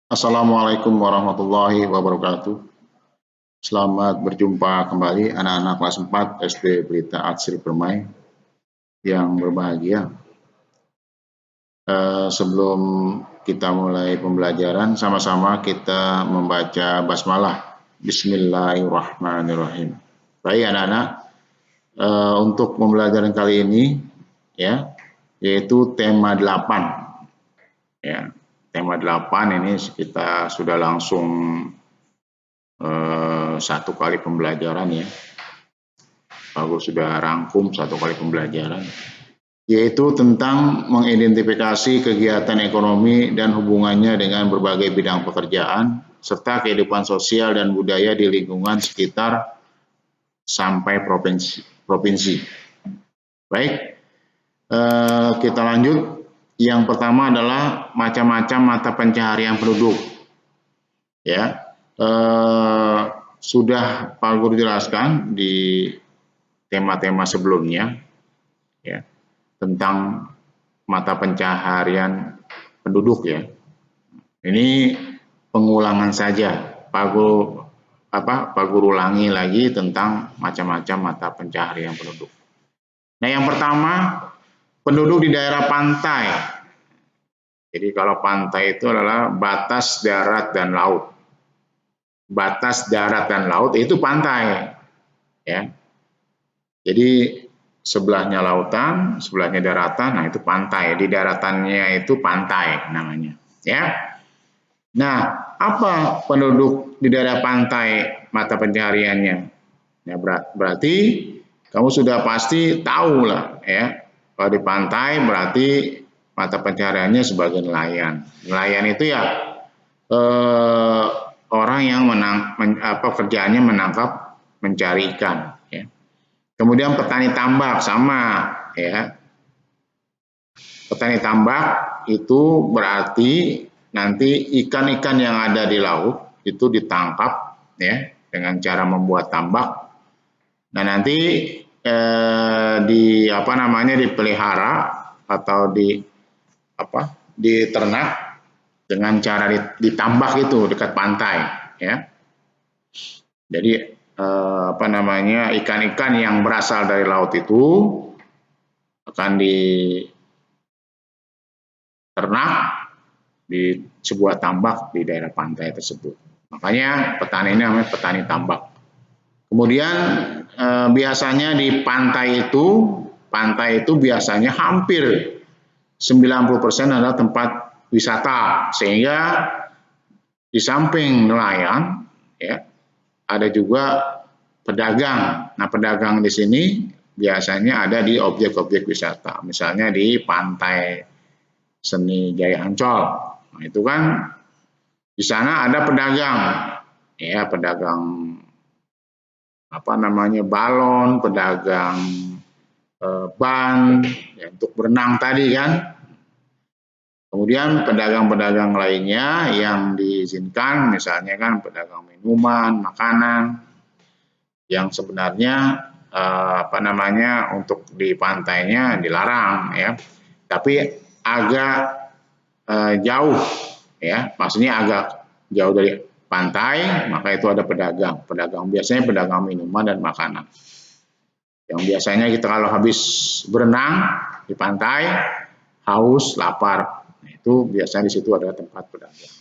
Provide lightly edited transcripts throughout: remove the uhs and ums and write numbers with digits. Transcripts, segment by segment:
Assalamualaikum warahmatullahi wabarakatuh. Selamat berjumpa kembali anak-anak kelas 4 SD Pelita Atsri Permai yang berbahagia. Sebelum kita mulai pembelajaran, sama-sama kita membaca basmalah. Bismillahirrahmanirrahim. Baik anak-anak, untuk pembelajaran kali ini ya, yaitu tema 8. Ya, tema 8 ini kita sudah langsung satu kali pembelajaran ya. Aku sudah rangkum satu kali pembelajaran, yaitu tentang mengidentifikasi kegiatan ekonomi dan hubungannya dengan berbagai bidang pekerjaan serta kehidupan sosial dan budaya di lingkungan sekitar sampai provinsi. Baik, kita lanjut. Yang pertama adalah macam-macam mata pencaharian penduduk. Ya, sudah Pak Guru jelaskan di tema-tema sebelumnya ya, tentang mata pencaharian penduduk ya. Ini pengulangan saja. Pak Guru ulangi lagi tentang macam-macam mata pencaharian penduduk. Nah, yang pertama, penduduk di daerah pantai. Jadi kalau pantai itu adalah batas darat dan laut. Batas darat dan laut itu pantai ya. Jadi sebelahnya lautan, sebelahnya daratan, nah itu pantai. Di daratannya itu pantai namanya ya. Nah, apa penduduk di daerah pantai mata pencahariannya? Ya, berarti kamu sudah pasti tahu lah ya. Kalau di pantai berarti mata pencahariannya sebagai nelayan. Nelayan itu ya orang yang kerjaannya menangkap, mencari ikan. Ya. Kemudian petani tambak sama ya. Petani tambak itu berarti nanti ikan-ikan yang ada di laut itu ditangkap ya dengan cara membuat tambak. Nah nanti dipelihara atau diternak dengan cara ditambak itu dekat pantai ya. Jadi ikan-ikan yang berasal dari laut itu akan diternak di sebuah tambak di daerah pantai tersebut. Makanya petani ini namanya petani tambak. Kemudian biasanya di pantai itu biasanya hampir 90% adalah tempat wisata, sehingga di samping nelayan ya ada juga pedagang. Nah, pedagang di sini biasanya ada di objek-objek wisata, misalnya di Pantai Seni Jaya Ancol. Nah, itu kan di sana ada pedagang ya, pedagang balon, pedagang ban ya, untuk berenang tadi kan. Kemudian pedagang-pedagang lainnya yang diizinkan, misalnya kan pedagang minuman, makanan, yang sebenarnya untuk di pantainya dilarang ya, tapi agak jauh ya, maksudnya agak jauh dari pantai, maka itu ada pedagang. Biasanya pedagang minuman dan makanan. Yang biasanya kita kalau habis berenang di pantai, haus, lapar, nah, itu biasanya di situ ada tempat pedagang.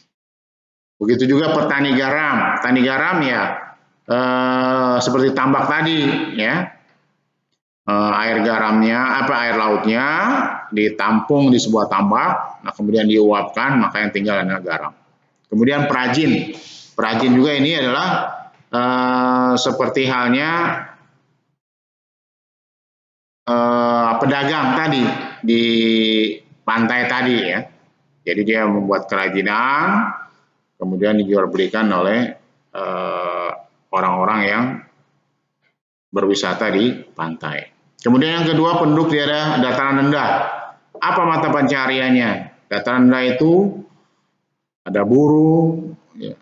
Begitu juga petani garam. Petani garam ya seperti tambak tadi ya. Air lautnya ditampung di sebuah tambak, nah kemudian diuapkan, maka yang tinggal adalah garam. Kemudian perajin. Perajin juga ini adalah seperti halnya pedagang tadi di pantai tadi ya. Jadi dia membuat kerajinan, kemudian dijual belikan oleh orang-orang yang berwisata di pantai. Kemudian yang kedua, penduduk di daerah dataran rendah. Apa mata pencahariannya? Dataran rendah itu ada buruh, ya,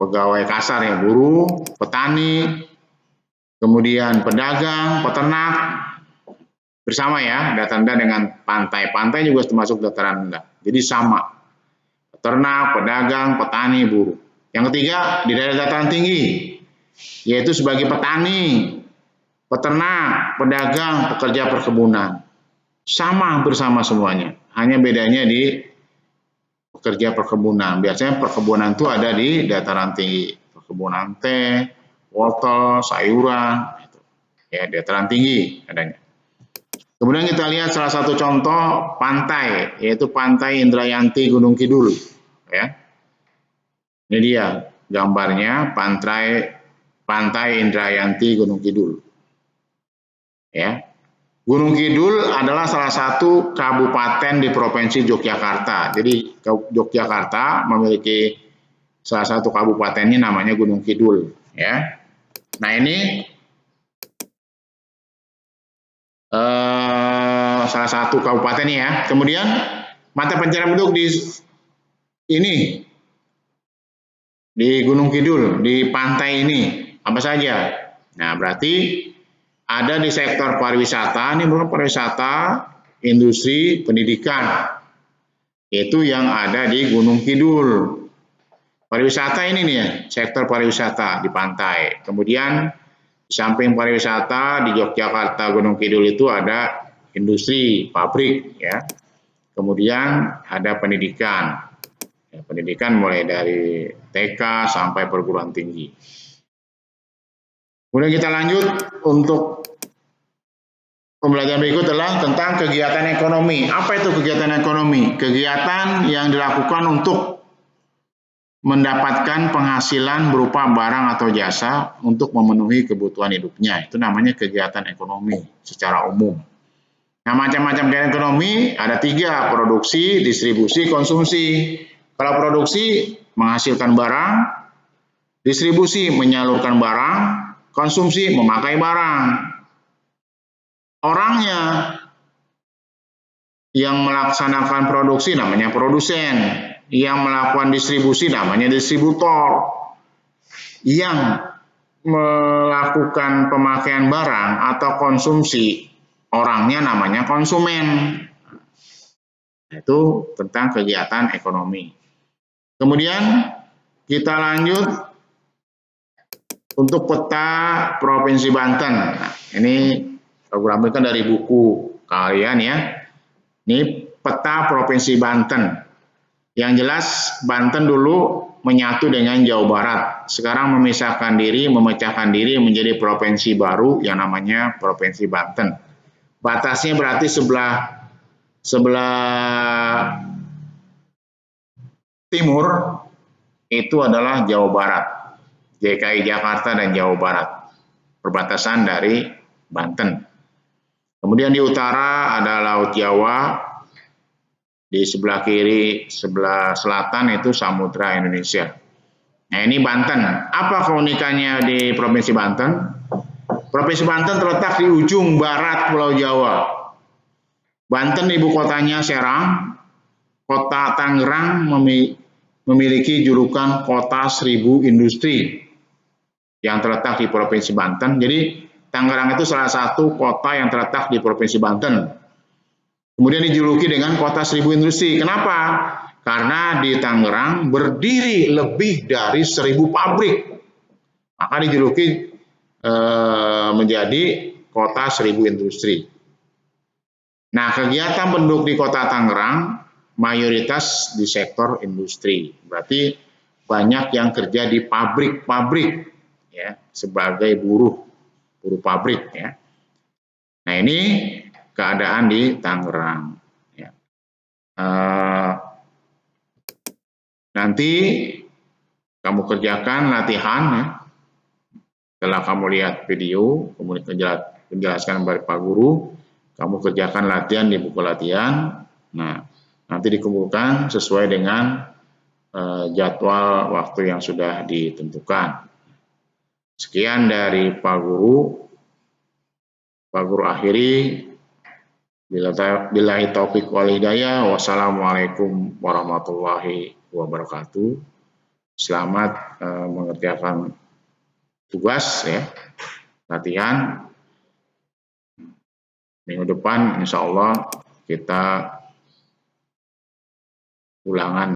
pegawai kasar ya, buruh, petani, kemudian pedagang, peternak, bersama ya, dataran rendah dengan pantai. Pantai juga termasuk dataran rendah. Jadi sama. peternak, pedagang, petani, buruh. Yang ketiga, di daerah dataran tinggi, yaitu sebagai petani, peternak, pedagang, pekerja perkebunan. Sama, hampir sama semuanya. Hanya bedanya di pekerja perkebunan. Biasanya perkebunan itu ada di dataran tinggi. Perkebunan teh, wortel, sayuran, ya dataran tinggi adanya. Kemudian kita lihat salah satu contoh pantai, yaitu Pantai Indrayanti Gunung Kidul. Ya. Ini dia gambarnya Pantai Indrayanti Gunung Kidul. Ya. Gunung Kidul adalah salah satu kabupaten di Provinsi Yogyakarta. Jadi Yogyakarta memiliki salah satu kabupatennya namanya Gunung Kidul. Ya. Nah ini salah satu kabupaten ya. Kemudian mata pencarian penduduk di Gunung Kidul, di pantai ini apa saja? Nah berarti ada di sektor pariwisata, ini bukan pariwisata, industri, pendidikan, itu yang ada di Gunung Kidul. Pariwisata ini nih ya, sektor pariwisata di pantai. Kemudian di samping pariwisata di Yogyakarta Gunung Kidul itu ada industri, pabrik ya. Kemudian ada pendidikan. Ya, pendidikan mulai dari TK sampai perguruan tinggi. Kemudian kita lanjut untuk pembelajaran berikut adalah tentang kegiatan ekonomi. Apa itu kegiatan ekonomi? Kegiatan yang dilakukan untuk mendapatkan penghasilan berupa barang atau jasa untuk memenuhi kebutuhan hidupnya. Itu namanya kegiatan ekonomi secara umum. Nah, macam-macam kegiatan ekonomi ada 3, produksi, distribusi, konsumsi. Kalau produksi menghasilkan barang, distribusi menyalurkan barang, konsumsi memakai barang. Orangnya yang melaksanakan produksi namanya produsen, yang melakukan distribusi namanya distributor, yang melakukan pemakaian barang atau konsumsi orangnya namanya konsumen. Itu tentang kegiatan ekonomi. Kemudian kita lanjut untuk peta Provinsi Banten. Nah, ini program kan dari buku kalian ya. Ini peta Provinsi Banten. Yang jelas Banten dulu menyatu dengan Jawa Barat. Sekarang memecahkan diri menjadi provinsi baru yang namanya Provinsi Banten. Batasnya berarti sebelah timur itu adalah Jawa Barat. DKI Jakarta dan Jawa Barat. Perbatasan dari Banten. Kemudian di utara ada Laut Jawa, di sebelah kiri, sebelah selatan itu Samudra Indonesia. Nah ini Banten. Apa keunikannya di Provinsi Banten? Provinsi Banten terletak di ujung barat Pulau Jawa. Banten ibu kotanya Serang. Kota Tangerang memiliki julukan Kota 1000 Industri yang terletak di Provinsi Banten. Jadi Tangerang itu salah satu kota yang terletak di Provinsi Banten. Kemudian dijuluki dengan Kota 1000 Industri. Kenapa? Karena di Tangerang berdiri lebih dari 1000 pabrik. Maka dijuluki menjadi Kota 1000 Industri. Nah, kegiatan penduduk di Kota Tangerang mayoritas di sektor industri. Berarti banyak yang kerja di pabrik-pabrik ya, sebagai buruh pabrik ya. Nah, ini keadaan di Tangerang ya. Nanti kamu kerjakan latihan ya. Setelah kamu lihat video, kemudian penjelasan dari Pak Guru, kamu kerjakan latihan di buku latihan. Nah, nanti dikumpulkan sesuai dengan jadwal waktu yang sudah ditentukan. Sekian dari Pak Guru. Pak Guru akhiri. Billahi taufiq wal hidayah. Wassalamualaikum warahmatullahi wabarakatuh. Selamat mengerjakan tugas ya, latihan. Minggu depan insya Allah kita ulangan